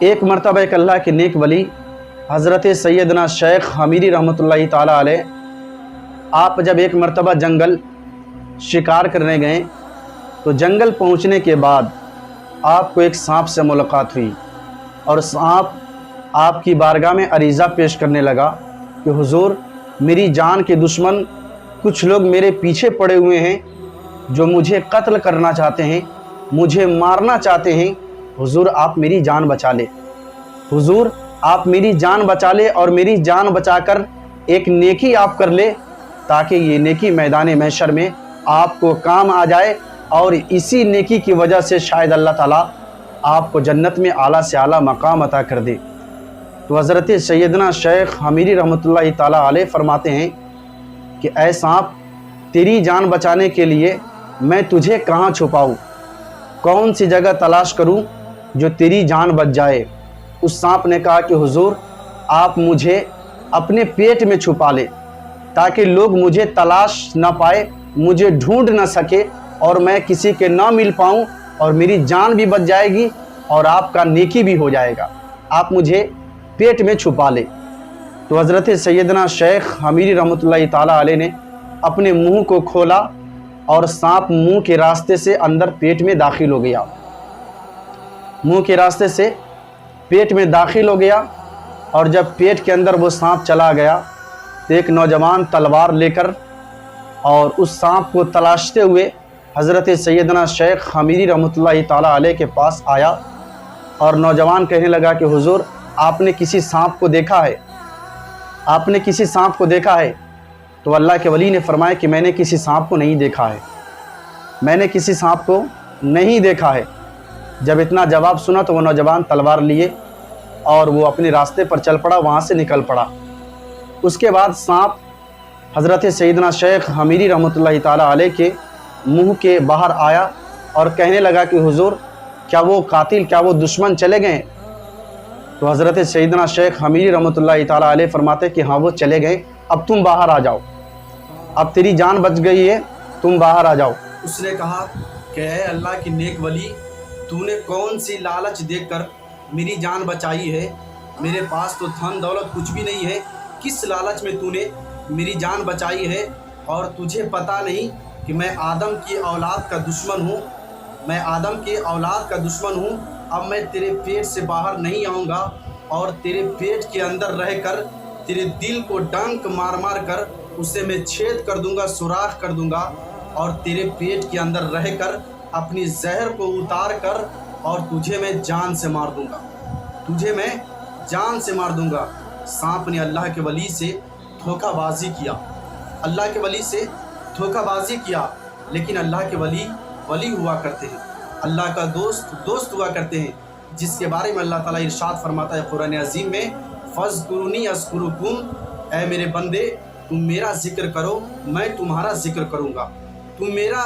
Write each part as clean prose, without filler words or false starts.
ایک مرتبہ ایک اللہ کے نیک ولی حضرت سیدنا شیخ حمیری رحمۃ اللہ تعالیٰ علیہ آپ جب ایک مرتبہ جنگل شکار کرنے گئے تو جنگل پہنچنے کے بعد آپ کو ایک سانپ سے ملاقات ہوئی، اور سانپ آپ کی بارگاہ میں عریضہ پیش کرنے لگا کہ حضور میری جان کے دشمن کچھ لوگ میرے پیچھے پڑے ہوئے ہیں جو مجھے قتل کرنا چاہتے ہیں، مجھے مارنا چاہتے ہیں، حضور آپ میری جان بچا لے، حضور آپ میری جان بچا لے اور میری جان بچا کر ایک نیکی آپ کر لے تاکہ یہ نیکی میدان محشر میں آپ کو کام آ جائے، اور اسی نیکی کی وجہ سے شاید اللہ تعالیٰ آپ کو جنت میں اعلیٰ سے اعلیٰ مقام عطا کر دے۔ تو حضرت سیدنا شیخ حمیری رحمۃ اللہ تعالیٰ علیہ فرماتے ہیں کہ اے سانپ، تیری جان بچانے کے لیے میں تجھے کہاں چھپاؤں، کون سی جگہ تلاش کروں جو تیری جان بچ جائے۔ اس سانپ نے کہا کہ حضور آپ مجھے اپنے پیٹ میں چھپا لے تاکہ لوگ مجھے تلاش نہ پائے، مجھے ڈھونڈ نہ سکے، اور میں کسی کے نہ مل پاؤں، اور میری جان بھی بچ جائے گی اور آپ کا نیکی بھی ہو جائے گا، آپ مجھے پیٹ میں چھپا لے۔ تو حضرت سیدنا شیخ حمیری رحمۃ اللہ تعالیٰ علیہ نے اپنے منہ کو کھولا اور سانپ منہ کے راستے سے اندر پیٹ میں داخل ہو گیا، منہ کے راستے سے پیٹ میں داخل ہو گیا، اور جب پیٹ کے اندر وہ سانپ چلا گیا تو ایک نوجوان تلوار لے کر اور اس سانپ کو تلاشتے ہوئے حضرت سیدنا شیخ حمیری رحمۃ اللہ تعالیٰ علیہ کے پاس آیا، اور نوجوان کہنے لگا کہ حضور آپ نے کسی سانپ کو دیکھا ہے، آپ نے کسی سانپ کو دیکھا ہے؟ تو اللہ کے ولی نے فرمایا کہ میں نے کسی سانپ کو نہیں دیکھا ہے، میں نے کسی سانپ کو نہیں دیکھا ہے۔ جب اتنا جواب سنا تو وہ نوجوان تلوار لیے اور وہ اپنے راستے پر چل پڑا، وہاں سے نکل پڑا۔ اس کے بعد سانپ حضرت سیدنا شیخ حمیری رحمۃ اللہ تعالیٰ علیہ کے منہ کے باہر آیا اور کہنے لگا کہ حضور کیا وہ قاتل، کیا وہ دشمن چلے گئے؟ تو حضرت سیدنا شیخ حمیری رحمۃ اللہ تعالیٰ علیہ فرماتے کہ ہاں وہ چلے گئے، اب تم باہر آ جاؤ، اب تیری جان بچ گئی ہے، تم باہر آ جاؤ۔ اس نے کہا کہ اے اللہ کی نیک ولی، تو نے کون سی لالچ دیکھ کر میری جان بچائی ہے؟ میرے پاس تو دھن دولت کچھ بھی نہیں ہے، کس لالچ میں تو نے میری جان بچائی ہے؟ اور تجھے پتہ نہیں کہ میں آدم کی اولاد کا دشمن ہوں، میں آدم کی اولاد کا دشمن ہوں۔ اب میں تیرے پیٹ سے باہر نہیں آؤں گا، اور تیرے پیٹ کے اندر رہ کر تیرے دل کو ڈنک مار مار کر اسے میں چھید کر دوں گا، سوراخ کر دوں گا، اور تیرے پیٹ کے اندر رہ کر اپنی زہر کو اتار کر اور تجھے میں جان سے مار دوں گا، تجھے میں جان سے مار دوں گا۔ سانپ نے اللہ کے ولی سے دھوکہ بازی کیا، اللہ کے ولی سے دھوکہ بازی کیا، لیکن اللہ کے ولی ولی ہوا کرتے ہیں، اللہ کا دوست دوست ہوا کرتے ہیں، جس کے بارے میں اللہ تعالیٰ ارشاد فرماتا ہے قرآن عظیم میں، فَاذْكُرُونِي أَذْكُرُكُمْ، اے میرے بندے تم میرا ذکر کرو میں تمہارا ذکر کروں گا، تم میرا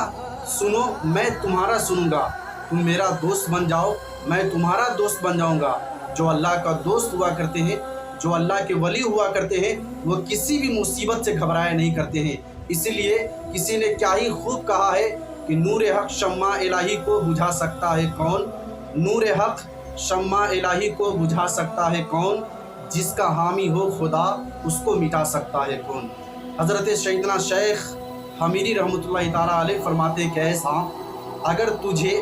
سنو میں تمہارا سنوں گا، تم میرا دوست بن جاؤ میں تمہارا دوست بن جاؤں گا۔ جو اللہ کا دوست ہوا کرتے ہیں، جو اللہ کے ولی ہوا کرتے ہیں، وہ کسی بھی مصیبت سے گھبرایا نہیں کرتے ہیں۔ اسی لیے کسی نے کیا ہی خوب کہا ہے کہ نور حق شمع الہی کو بجھا سکتا ہے کون، نور حق شمع الہی کو بجھا سکتا ہے کون، جس کا حامی ہو خدا اس کو مٹا سکتا ہے کون۔ حضرت سیدنا شیخ حمیری رحمۃ اللہ تعالیٰ علیہ فرماتے ہیں کہ اے سانپ، اگر تجھے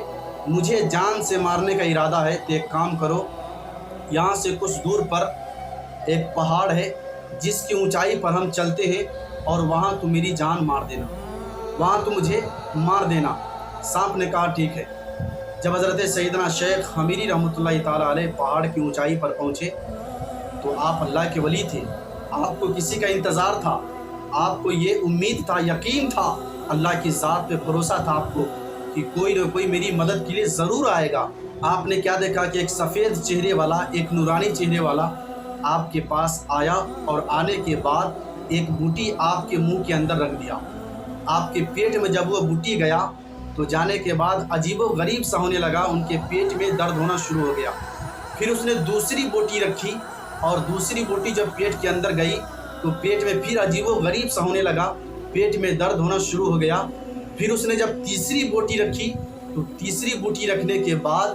مجھے جان سے مارنے کا ارادہ ہے تو ایک کام کرو، یہاں سے کچھ دور پر ایک پہاڑ ہے جس کی اونچائی پر ہم چلتے ہیں، اور وہاں تو میری جان مار دینا، وہاں تو مجھے مار دینا۔ سانپ نے کہا ٹھیک ہے۔ جب حضرت سیدنا شیخ حمیری رحمۃ اللہ تعالیٰ علیہ پہاڑ کی اونچائی پر پہنچے تو آپ اللہ کے ولی تھے، آپ کو کسی کا انتظار تھا، آپ کو یہ امید تھا، یقین تھا، اللہ کی ذات پہ بھروسہ تھا آپ کو کہ کوئی نہ کوئی میری مدد کے لیے ضرور آئے گا۔ آپ نے کیا دیکھا کہ ایک سفید چہرے والا، ایک نورانی چہرے والا آپ کے پاس آیا، اور آنے کے بعد ایک بوٹی آپ کے منہ کے اندر رکھ دیا۔ آپ کے پیٹ میں جب وہ بوٹی گیا تو جانے کے بعد عجیب و غریب سا ہونے لگا، ان کے پیٹ میں درد ہونا شروع ہو گیا۔ پھر اس نے دوسری بوٹی رکھی، اور دوسری بوٹی جب پیٹ کے اندر گئی تو پیٹ میں پھر عجیب و غریب سا ہونے لگا، پیٹ میں درد ہونا شروع ہو گیا۔ پھر اس نے جب تیسری بوٹی رکھی تو تیسری بوٹی رکھنے کے بعد